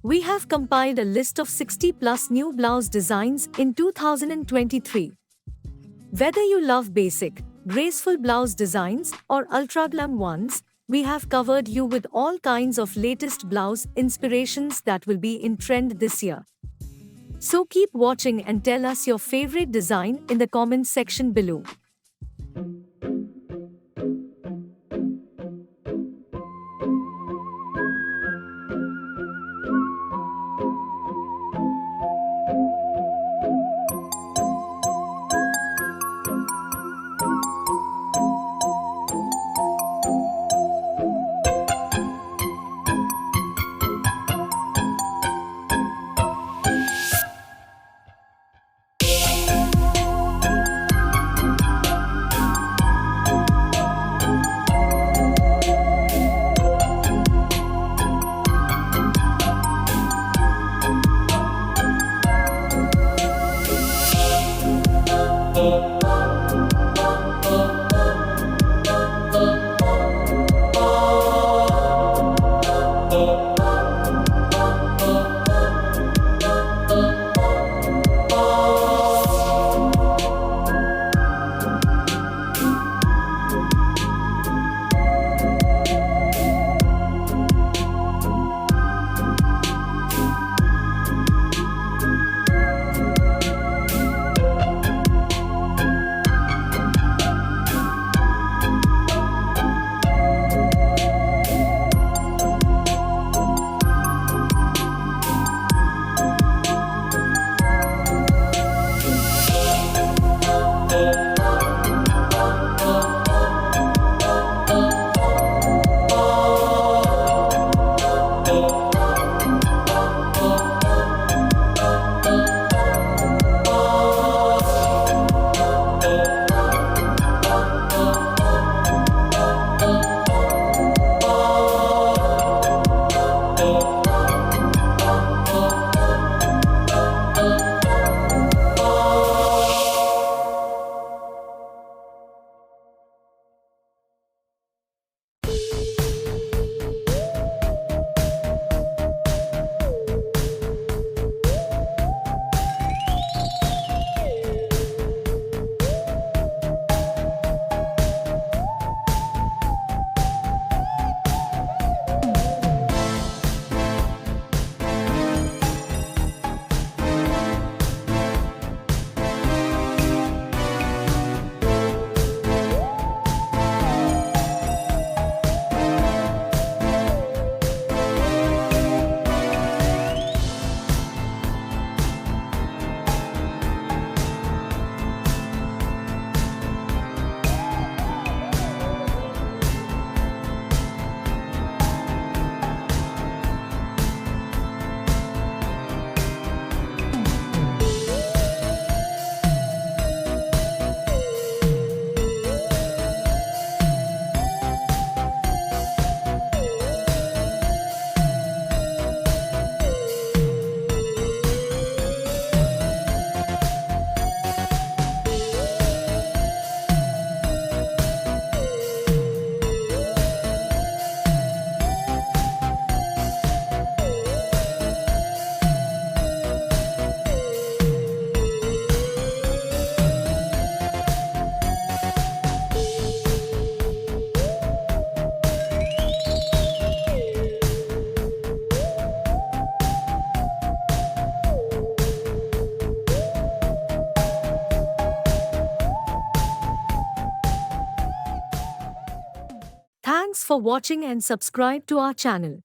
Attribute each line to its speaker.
Speaker 1: We have compiled a list of 60 plus new blouse designs in 2023. Whether you love basic, graceful blouse designs or ultra glam ones, we have covered you with all kinds of latest blouse inspirations that will be in trend this year. So keep watching and tell us your favorite design in the comments section below. Thanks for watching and subscribe to our channel.